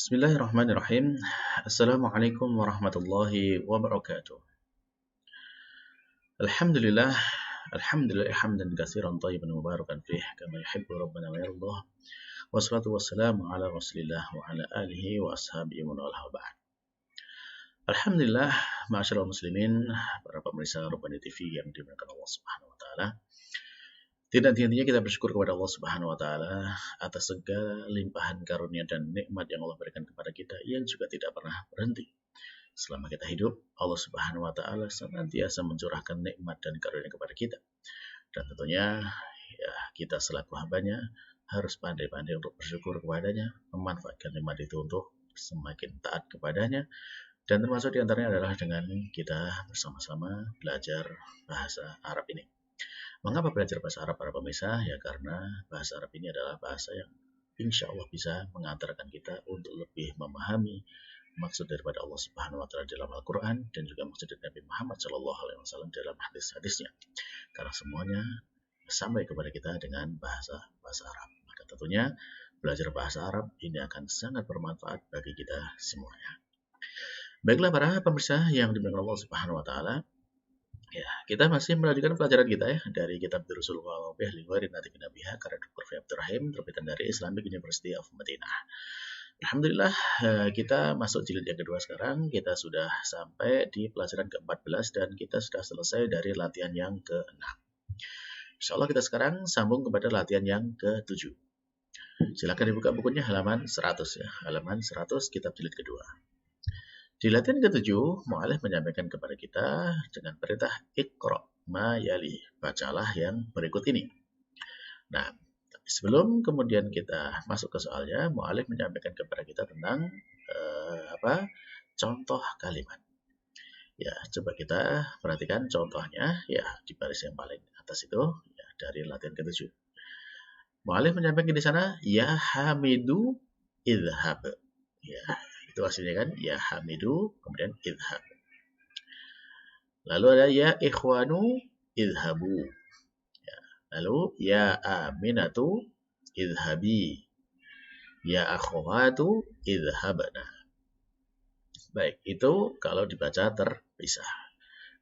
Bismillahirrahmanirrahim. Assalamualaikum warahmatullahi wabarakatuh. Alhamdulillah, alhamdulillah hamdan katsiran thayyiban mubarakan fih kama yuhibbu rabbana wa yardah. Wassalatu wassalamu ala Rasulillah wa ala alihi wa ashabihi wa man walah ba'd. Alhamdulillah, ma'asyiral muslimin, para pemirsa Rabbani TV yang dimuliakan Allah Subhanahu wa taala. Tidak henti-hentinya kita bersyukur kepada Allah Subhanahu wa taala atas segala limpahan karunia dan nikmat yang Allah berikan kepada kita yang juga tidak pernah berhenti. Selama kita hidup, Allah Subhanahu wa taala senantiasa mencurahkan nikmat dan karunia kepada kita. Dan tentunya ya kita selaku hambanya harus pandai-pandai untuk bersyukur kepadanya, memanfaatkan nikmat itu untuk semakin taat kepadanya. Dan termasuk diantaranya adalah dengan kita bersama-sama belajar bahasa Arab ini. Mengapa belajar bahasa Arab para pemirsa? Ya karena bahasa Arab ini adalah bahasa yang insya Allah bisa mengantarkan kita untuk lebih memahami maksud daripada Allah Subhanahu wa taala dalam Al-Qur'an dan juga maksud dari Nabi Muhammad sallallahu alaihi wasallam dalam hadis-hadisnya. Karena semuanya sampai kepada kita dengan bahasa Arab. Maka tentunya belajar bahasa Arab ini akan sangat bermanfaat bagi kita semuanya. Baiklah para pemirsa yang dimuliakan Allah Subhanahu wa taala, ya, kita masih melanjutkan pelajaran kita ya dari kitab Durusul Wadih li Ghairi Natiqin Biha karya Dr. Fi Abdur Rahim terbitan dari Islamic University of Madinah. Alhamdulillah kita masuk jilid yang kedua sekarang. Kita sudah sampai di pelajaran ke-14 dan kita sudah selesai dari latihan yang ke-6. Insyaallah kita sekarang sambung kepada latihan yang ke-7. Silakan dibuka bukunya halaman 100 ya. Halaman 100 kitab jilid kedua. Di latihan ke-7, mu'alif menyampaikan kepada kita dengan perintah Iqra' ma yali, bacalah yang berikut ini. Nah, sebelum kemudian kita masuk ke soalnya, mu'alif menyampaikan kepada kita tentang contoh kalimat. Ya, coba kita perhatikan contohnya ya di baris yang paling atas itu ya dari latihan ke-7. Mu'alif menyampaikan di sana ya Hamidu idhab. Ya, itu hasilnya kan ya Hamidu kemudian idhab. Lalu ada ya ikhwanu idhabu. Ya. Lalu ya Aminatu idhabi. Ya akhwatu idhabna. Baik, itu kalau dibaca terpisah.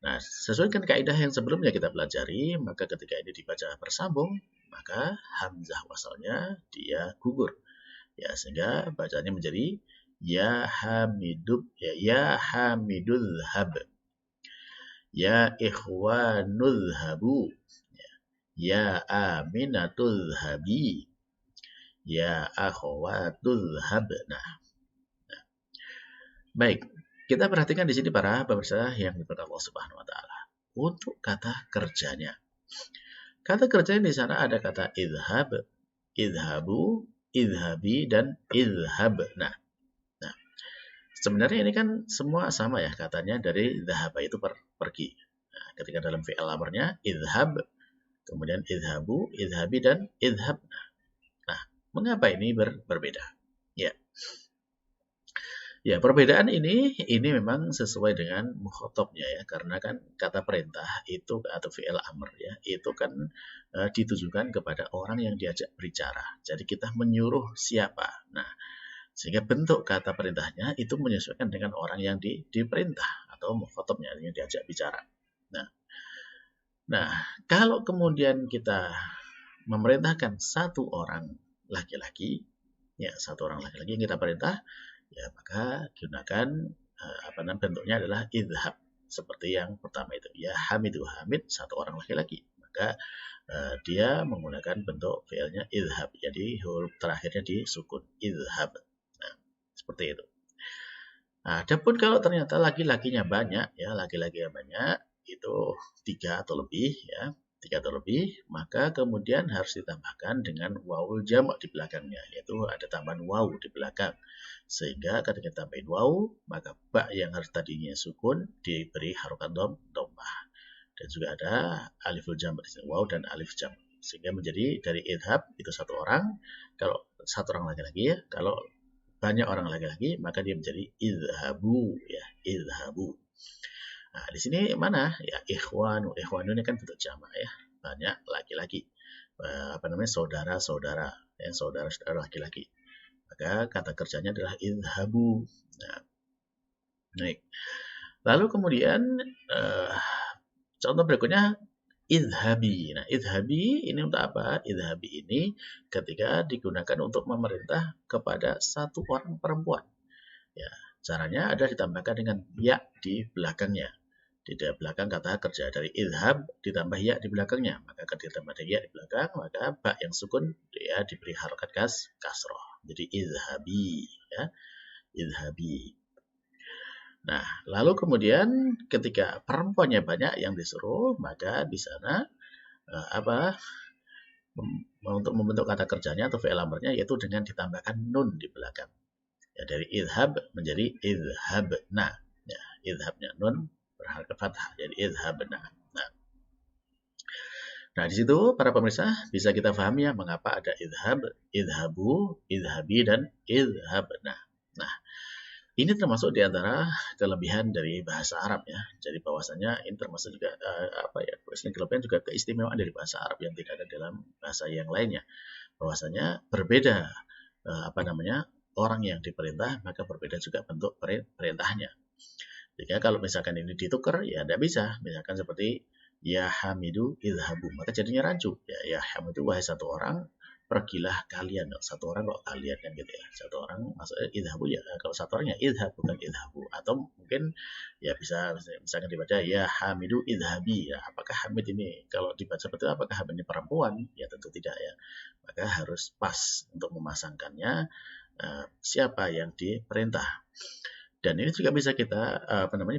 Nah, sesuai dengan kaidah yang sebelumnya kita pelajari, maka ketika ini dibaca bersambung, maka hamzah wasalnya dia gugur. Ya, sehingga bacanya menjadi ya Hamidub ya Hamidul hab. Ya ikhwanul habu. Ya Aminatul habi. Ya akhwatul habna. Nah, baik, kita perhatikan di sini para pemirsa yang diberkahi Allah Subhanahu wa taala. Untuk kata kerjanya. Kata kerjanya di sana ada kata idhab, idhabu, idhabi dan idhabna. Sebenarnya ini kan semua sama ya katanya dari dhahaba itu pergi. Nah, ketika dalam fi'il amarnya idhab, kemudian idhabu, idhabi dan idhabna. Nah, mengapa ini berbeda? Ya. Ya, perbedaan ini memang sesuai dengan mukhatabnya ya, karena kan kata perintah itu atau fi'il amr ya, itu kan ditujukan kepada orang yang diajak berbicara. Jadi kita menyuruh siapa. Nah, sehingga bentuk kata perintahnya itu menyesuaikan dengan orang yang diperintah atau mukhatabnya yang diajak bicara. Nah, kalau kemudian kita memerintahkan satu orang laki-laki, ya satu orang laki-laki yang kita perintah, ya maka gunakan bentuknya adalah idhab seperti yang pertama itu. Ya Hamidu Hamid satu orang laki-laki, maka dia menggunakan bentuk fi'ilnya idhab. Jadi huruf terakhirnya disukun idhab. Seperti itu. Nah, adapun kalau ternyata laki-lakinya banyak, ya laki-lakinya banyak, itu 3 atau lebih, ya 3 atau lebih, maka kemudian harus ditambahkan dengan wawul jamak di belakangnya, yaitu ada tambahan waw di belakang. Sehingga ketika tambahin waw, maka ba yang harus tadinya sukun diberi harokat dhammah. Dan juga ada aliful jamak di sini, waw dan alif jamak. Sehingga menjadi dari idhab itu satu orang, kalau satu orang laki-laki ya, kalau banyak orang laki-laki maka dia menjadi idhabu ya, idhabu. Nah, di sini mana ya ikhwanu ini kan bentuk jamak ya, banyak laki-laki. Saudara-saudara ya, saudara-saudara laki-laki. maka kata kerjanya adalah idhabu. Nah, baik. Lalu kemudian contoh berikutnya idhabi. Nah, idhabi ini untuk apa? Idhabi ini ketika digunakan untuk memerintah kepada satu orang perempuan. Ya, caranya ada ditambahkan dengan ya di belakangnya. Di belakang kata kerja dari idhab ditambah ya di belakangnya. Maka ketika ditambah ya di belakang, maka ba yang sukun dia diberi harokat kasroh. Jadi idhabi, ya, idhabi. Nah, lalu kemudian ketika perempuannya banyak yang disuruh, maka di sana untuk membentuk kata kerjanya atau fi'il amrnya yaitu dengan ditambahkan nun di belakang. Ya, dari idhab menjadi idhabna. Ya, idhabnya nun berharokat fathah jadi idhabna. Nah, di situ para pemirsa bisa kita pahami ya mengapa ada idhab, idhabu, idhabi dan idhabna. Nah, ini termasuk di antara kelebihan dari bahasa Arab ya. Jadi bahwasanya ini termasuk juga kelebihan juga keistimewaan dari bahasa Arab yang tidak ada dalam bahasa yang lainnya. Bahwasanya berbeda orang yang diperintah maka berbeda juga bentuk perintahnya. Jika kalau misalkan ini ditukar ya tidak bisa. Misalkan seperti ya Hamidu idhabu maka jadinya rancu. Ya Hamidu wahai satu orang pergilah kalian. Satu orang kok kalian kan gitu ya. Satu orang maksudnya idhabu ya kalau satu orang ya idhab bukan idhabu. Atau mungkin ya bisa misalkan dibaca ya Hamidu idhabi. Ya, apakah Hamid ini kalau dibaca seperti itu apakah Hamid ini perempuan? Ya tentu tidak ya. Maka harus pas untuk memasangkannya siapa yang diperintah. Dan ini juga bisa kita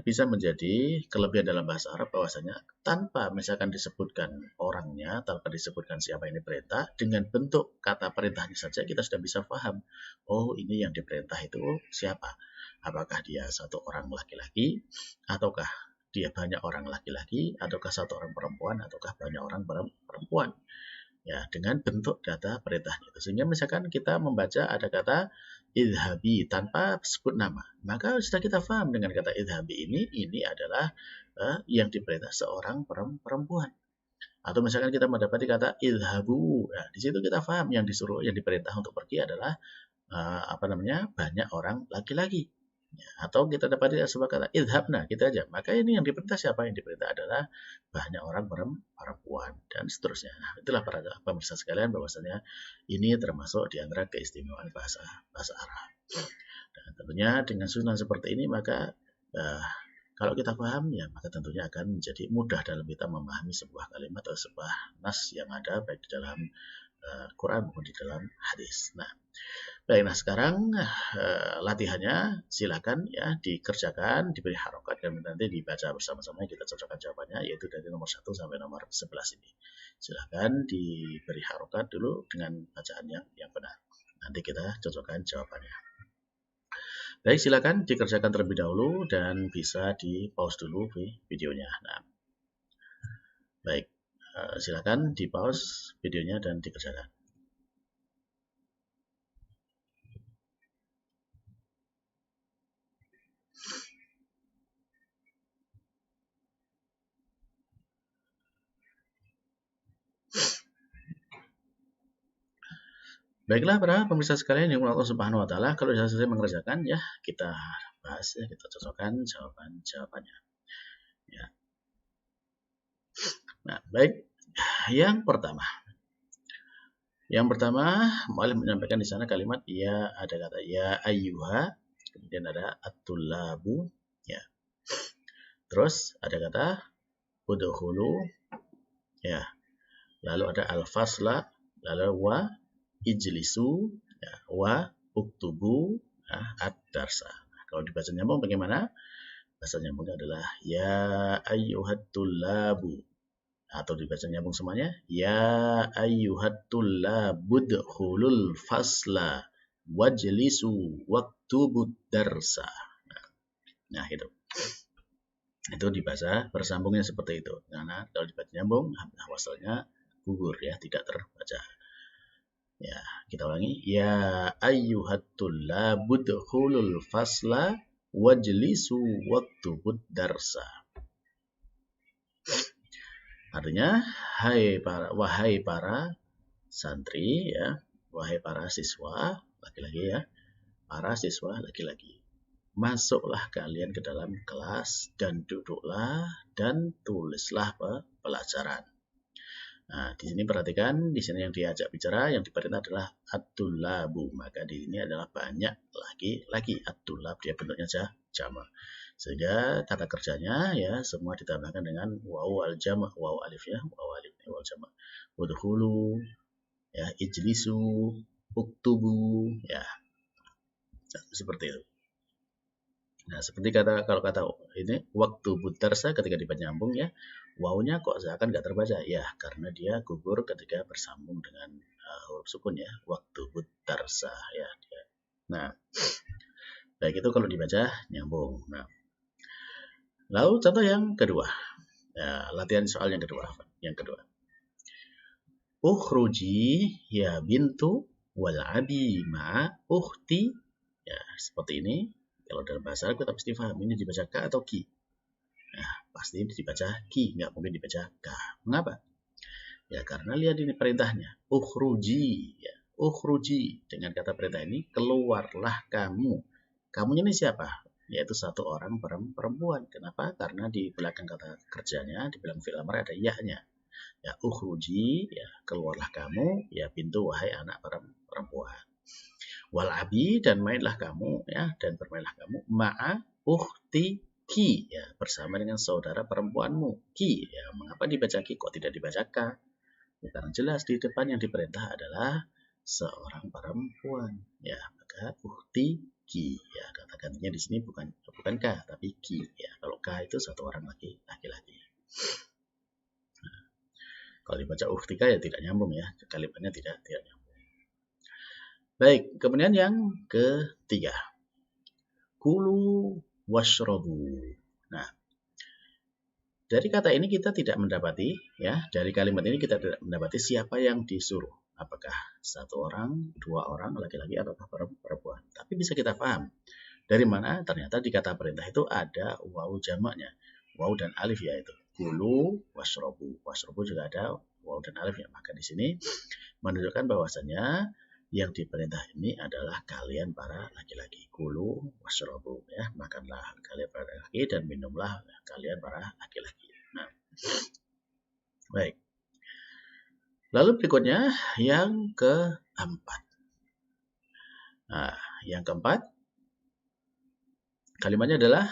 bisa menjadi kelebihan dalam bahasa Arab bahwasanya tanpa misalkan disebutkan orangnya, tanpa disebutkan siapa yang diperintah, dengan bentuk kata perintahnya saja kita sudah bisa paham. Oh, ini yang diperintah itu siapa? Apakah dia satu orang laki-laki ataukah dia banyak orang laki-laki ataukah satu orang perempuan ataukah banyak orang perempuan? Ya, dengan bentuk kata perintahnya itu. Sehingga misalkan kita membaca ada kata idhabi tanpa sebut nama, maka sudah kita paham dengan kata idhabi ini adalah yang diperintah seorang perempuan. Atau misalkan kita mendapati kata idhabu, nah, di situ kita paham yang disuruh, yang diperintah untuk pergi adalah banyak orang laki-laki. Ya, atau kita dapati sebuah kata idhabna, kita aja. Maka ini yang diperintah siapa? Yang diperintah adalah banyak orang perempuan dan seterusnya. Nah, itulah para pemirsa sekalian bahwasanya ini termasuk di antara keistimewaan bahasa Arab. Dan tentunya dengan susunan seperti ini maka kalau kita paham ya maka tentunya akan menjadi mudah dalam kita memahami sebuah kalimat atau sebuah nas yang ada baik di dalam Quran maupun di dalam hadis. Nah, baik, nah sekarang latihannya silakan ya dikerjakan, diberi harokat dan nanti dibaca bersama-sama kita cocokkan jawabannya yaitu dari nomor 1 sampai nomor 11 ini. Silakan diberi harokat dulu dengan bacaan yang benar. Nanti kita cocokkan jawabannya. Baik, silakan dikerjakan terlebih dahulu dan bisa di pause dulu videonya. Nah, baik, silakan di pause videonya dan dikerjakan. Baiklah para pemirsa sekalian yang Allah Subhanahu wa taala, kalau sudah selesai mengerjakan ya kita bahas ya, kita cocokkan jawabannya. Ya. Nah, baik. Yang pertama. Mu'allif menyampaikan di sana kalimat ya, ada kata ya ayyuha, kemudian ada at-tullabu ya. Terus ada kata udkhulu ya. Lalu ada al-fasla, lalu wa ijlisu ya, wa uktubu ya, ad-darsa. Nah, kalau dibaca nyambung bagaimana? Bahasa nyambungnya adalah ya ayyuhat tullabu. Atau dibaca nyambung semuanya ya ayyuhat tullabud khulul fasla wajlisu waktubud darsa. Nah itu dibaca bersambungnya seperti itu. Karena kalau dibaca nyambung hamzah wasalnya gugur ya, tidak terbaca. Ya, kita ulangi. Ya ayyuhat tullabud khulul fasla wajlisu waktubud darsa. Artinya, wahai para santri ya, wahai para siswa, laki-laki ya, para siswa laki-laki. Masuklah kalian ke dalam kelas dan duduklah dan tulislah pelajaran. Nah, di sini perhatikan, di sini yang diajak bicara, yang diperintah adalah at-tullabu. Maka di sini adalah banyak laki-laki. At-tullab dia bentuknya jamak. Sehingga kata kerjanya ya semua ditambahkan dengan waw al-jamak, waw alif ya, waw alif waw jamak. Udkhulu ya, ijlisu, uktubu ya. Seperti itu. Nah, seperti kalau kata ini waktu budarsa ketika dibaca nyambung ya, wawnya kok seakan nggak terbaca ya, karena dia gugur ketika bersambung dengan huruf sukun ya, waktu budarsa ya. Nah, baik itu kalau dibaca nyambung. Nah, lalu contoh yang kedua, ya, latihan soal yang kedua. Ukhruji ya bintu wal'abi ma ukhti ya, seperti ini. Kalau dalam bahasa Arab kita pasti paham ini dibaca ka atau ki. Nah, pasti dibaca ki, nggak mungkin dibaca ka. Mengapa? Ya karena lihat ini perintahnya. Ukhruji, ya. Ukhruji dengan kata perintah ini keluarlah kamu. Kamunya ini siapa? Yaitu satu orang perempuan. Kenapa? Karena di belakang kata kerjanya, di belakang fi'il amr ada ya-nya. Ya ukhruji, ya keluarlah kamu, ya pintu wahai anak perempuan. Walabi dan mainlah kamu ya, dan bermainlah kamu ma'a ukhti ki ya, bersama dengan saudara perempuanmu ki ya. Mengapa dibaca ki kok tidak dibaca ka? Ya, karena jelas di depan yang diperintah adalah seorang perempuan ya, maka ukhti ki ya, kata gantinya di sini bukan ka tapi ki ya. Kalau ka itu satu orang laki-laki. Nah, kalau dibaca ukhtika ya tidak nyambung ya, kalimatnya tidak nyambung. Baik, kemudian yang ketiga. Kulu washrobu. Nah, dari kata ini kita tidak mendapati, ya, dari kalimat ini kita tidak mendapati siapa yang disuruh. Apakah satu orang, dua orang, laki-laki, atau perempuan. Tapi bisa kita paham. Dari mana? Ternyata di kata perintah itu ada waw jamaknya. Waw dan alif yaitu. Kulu washrobu. Washrobu juga ada waw dan alif ya. Maka di sini menunjukkan bahwasannya yang diperintah ini adalah kalian para laki-laki. Kulu washrobu ya, makanlah kalian para laki dan minumlah kalian para laki-laki. Nah, baik. Lalu berikutnya yang keempat. Nah, yang keempat kalimatnya adalah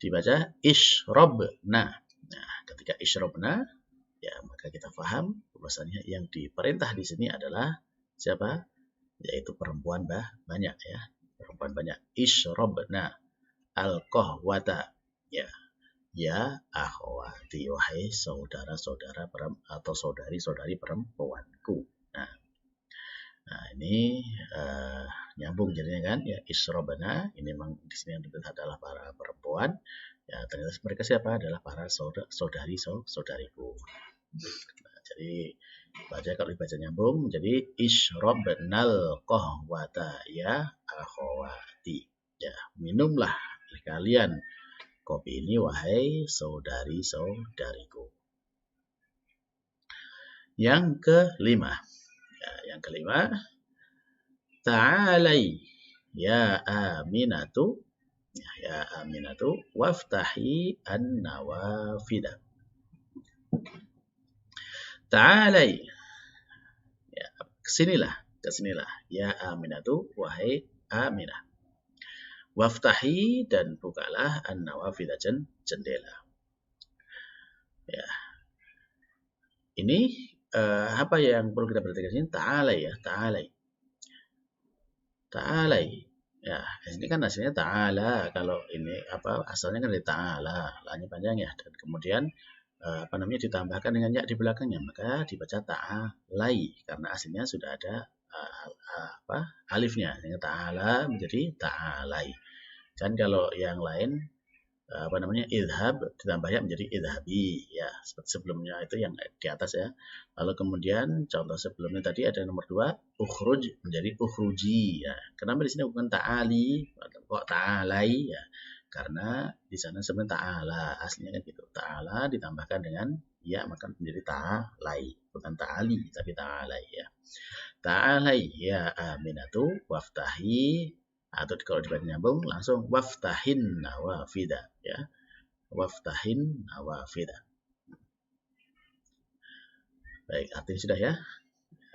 dibaca ishrobna. Nah, ketika ishrobna ya maka kita paham bahwasanya yang diperintah di sini adalah siapa? Yaitu perempuan banyak ya. Perempuan banyak. Ishrobna al-qahwata. Ya. Ya akhwati. Wahai saudara-saudara atau saudari-saudari perempuanku. Nah ini nyambung jadinya kan. Ya ishrobna. Ini memang di sini yang diperintah adalah para perempuan. Ya ternyata mereka siapa? Adalah para saudariku. Nah, jadi baca kalau dibaca nyambung menjadi ishrobnal qahwata ya akhwati. Ya, minumlah kalian kopi ini wahai saudari-saudariku. Yang kelima. Ya, yang kelima ta'alai ya aminatu ya aminatu waftahi an-nawafida. Ta'alai ya, kesinilah ya Aminatu wahai Aminah. Waftahi dan bukalah an-nawafidha jendela. Ya. Ini apa yang perlu kita perhatikan sini? Ta'alai ya, ta'alai. Ta'alai. Ya, ini kan hasilnya ta'ala. Kalau ini apa asalnya kan dari ta'ala, lanya panjang ya, dan kemudian ditambahkan dengan ya di belakangnya, maka dibaca ta'alai karena aslinya sudah ada alifnya, sehingga ta'ala menjadi ta'alai. Dan kalau yang lain idhab ditambah ya menjadi idhabi ya, seperti sebelumnya itu yang di atas ya. Lalu kemudian contoh sebelumnya tadi ada nomor 2 ukhruj menjadi ukhruji ya. Kenapa di sini bukan ta'ali kok ta'alai ya? Karena di sana sebenarnya ta'ala aslinya kan gitu. Ta'ala ditambahkan dengan ya maka menjadi ta'alai, bukan ta'ali tapi ta'alai ya. Ta'alai ya Aminatu waftahi, atau kalau dibaca nyambung langsung waftahin nawafida ya. Waftahin nawafida. Baik, artinya sudah ya.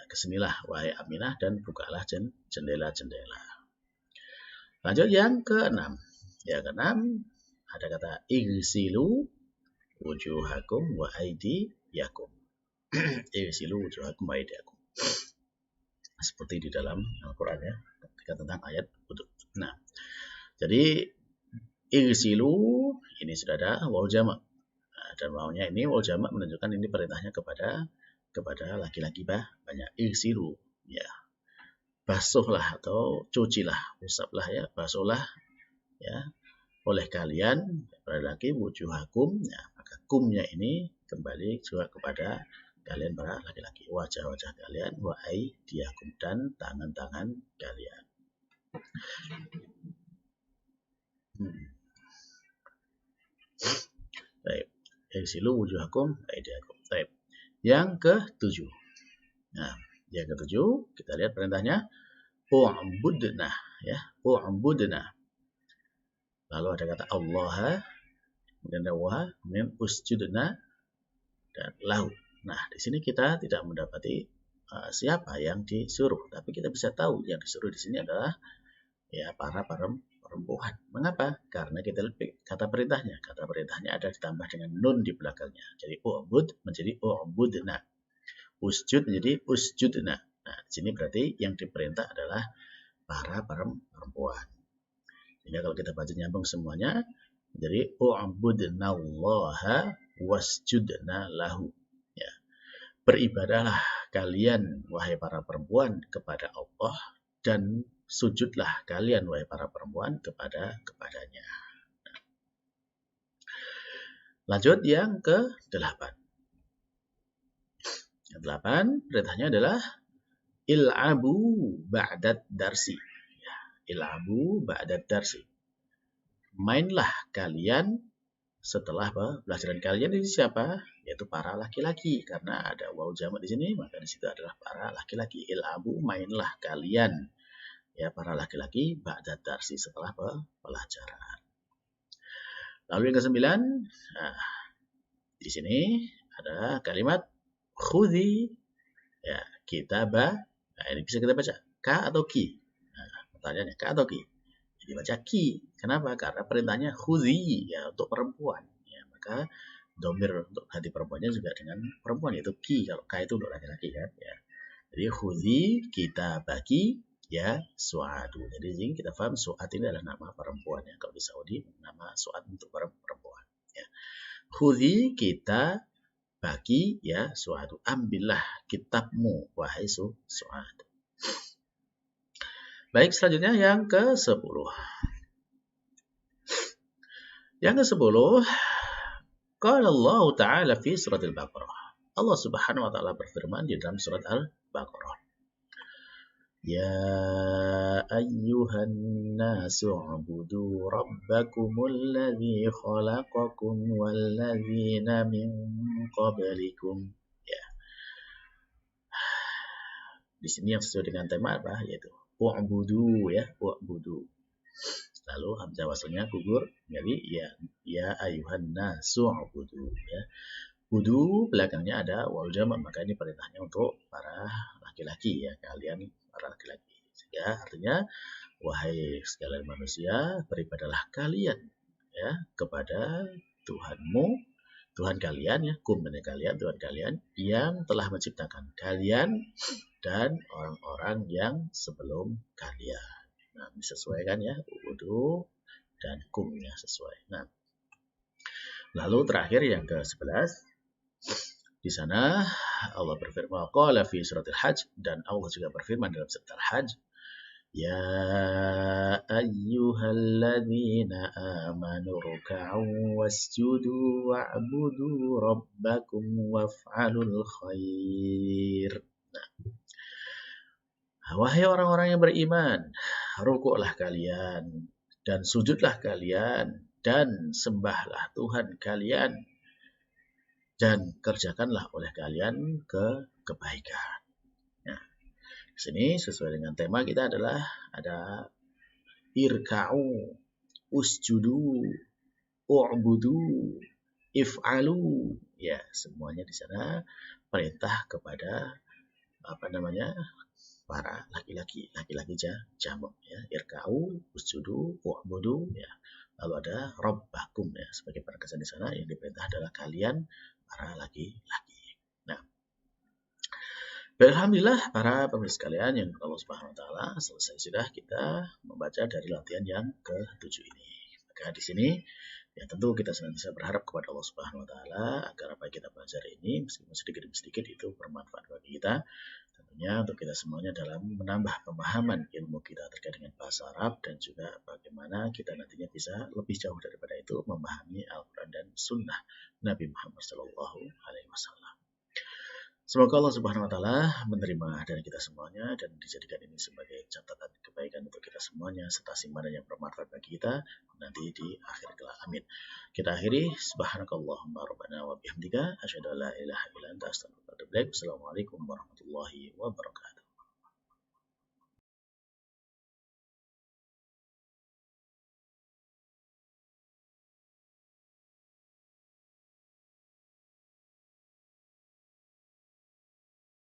Kesinilah wahai Aminah dan bukalah jendela-jendela. Lanjut yang keenam. Yang keenam ada kata igsilu wujuhakum wa aydiyakum. Igsilu wujuhakum wa aydiyakum. Seperti di dalam Al-Qur'an ya, ketika tentang ayat wudu. Nah, jadi igsilu ini sudah ada waw jamak. Nah, dan wawnya ini waw jamak menunjukkan ini perintahnya kepada laki-laki banyak. Igsilu ya. Basuhlah atau cucilah, usaplah ya, basuhlah ya oleh kalian para laki wujuhakum ya, maka kumnya ini kembali juga kepada kalian para laki-laki, wajah-wajah kalian, wa aydiyakum dan tangan-tangan kalian. Baik, igsilu wujuhakum aydiyakum. Baik. Yang ke-7. Nah, yang ke-7 kita lihat perintahnya u'budna ya, u'budna. Lalu ada kata Allah, kemudian ada wa, kemudian usjudna dan lahu. Nah, di sini kita tidak mendapati siapa yang disuruh, tapi kita bisa tahu yang disuruh di sini adalah ya para perempuan. Mengapa? Karena kita lihat kata perintahnya ada ditambah dengan nun di belakangnya. Jadi u'bud menjadi u'budna. Usjud menjadi usjudna. Nah, di sini berarti yang diperintah adalah para perempuan. Sehingga kalau kita baca nyambung semuanya menjadi u'budnallaha wasjudna lahu. Ya. Beribadahlah kalian wahai para perempuan kepada Allah dan sujudlah kalian wahai para perempuan kepadanya. Nah. Lanjut yang ke-8. Yang 8 perintahnya adalah il'abu ba'dad darsi. Ya, il'abu ba'dad darsi. Mainlah kalian setelah pelajaran kalian. Ini siapa? Yaitu para laki-laki, karena ada waw jamak di sini, maka di situ adalah para laki-laki. Il'abu, mainlah kalian ya para laki-laki ba'dad darsi setelah pelajaran. Lalu yang ke-9, nah, di sini ada kalimat khudhi ya kitabah. Nah, ini bisa kita baca ka atau ki. Nah, pertanyaannya ka atau ki? Jadi baca ki. Kenapa? Karena perintahnya khudhi ya untuk perempuan. Ya, maka domir untuk hati perempuannya juga dengan perempuan, yaitu ki. Kalau ka itu untuk laki-laki kan. Ya. Jadi khudhi kitabaki ya su'adu. Jadi di sini kita paham su'ad ini adalah nama perempuan ya. Kalau di Saudi nama su'ad untuk perempuan. Ya. Khudhi kita bagi ya su'adu. Ambillah kitabmu wahai su'ad. Baik, selanjutnya yang ke-10. Yang ke-10, qala Allah Ta'ala fi surat Al-Baqarah. Allah Subhanahu wa taala berfirman di dalam surat Al-Baqarah. Ya ayyuhan nasu ubudu rabbakumul ladzi khalaqakum wal ladzina min qablikum. Ya. Di sini yang sesuai dengan tema apa? Yaitu u'budu ya, u'budu. Lalu hamzah wasalnya gugur, jadi ya ayyuhan nasu ubudu ya. Budu belakangnya ada waw jamak, maka ini perintahnya untuk para laki-laki ya, kalian para laki-laki. Sehingga artinya wahai sekalian manusia, beribadahlah kalian ya kepada Tuhanmu, Tuhan kalian ya, kumnya kalian, Tuhan kalian yang telah menciptakan kalian dan orang-orang yang sebelum kalian. Nah, disesuaikan ya, ubudu dan kumnya sesuai. Nah, lalu terakhir yang ke-11. Di sana Allah berfirman qala fi suratil Hajj, dan Allah juga berfirman dalam surat Al-Hajj, ya ayyuhalladzina amanu ruk'u wasjudu wa'budu rabbakum waf'alul khair. Nah, wahai orang-orang yang beriman, rukuklah kalian dan sujudlah kalian dan sembahlah Tuhan kalian dan kerjakanlah oleh kalian kebaikan. Nah, di sini sesuai dengan tema kita adalah ada irka'u, usjudu, u'budu, if'alu. Ya, semuanya di sana perintah kepada para laki-laki jamak ya. Irka'u, usjudu, u'budu ya. Lalu ada rabbakum ya, sebagai penegasan di sana yang diperintah adalah kalian para laki-laki. Nah, alhamdulillah para pemirsa sekalian yang Allah Subhanahu wa taala, selesai sudah kita membaca dari latihan yang ke-7 ini. Maka di sini ya tentu kita senantiasa berharap kepada Allah Subhanahu wa taala agar apa yang kita pelajari ini meskipun sedikit demi sedikit itu bermanfaat bagi kita. Tentunya untuk kita semuanya dalam menambah pemahaman ilmu kita terkait dengan bahasa Arab dan juga bagaimana kita nantinya bisa lebih jauh daripada itu memahami Al-Quran dan Sunnah Nabi Muhammad SAW. Semoga Allah Subhanahu wa taala menerima dari kita semuanya dan dijadikan ini sebagai catatan kebaikan untuk kita semuanya serta simpanan yang bermanfaat bagi kita nanti di akhir kelak. Amin. Kita akhiri subhanakallahumma rabbana wa bihamdika asyhadu an la ilaha illa anta astaghfiruka wa atubu ilaik. Wassalamualaikum warahmatullahi wabarakatuh.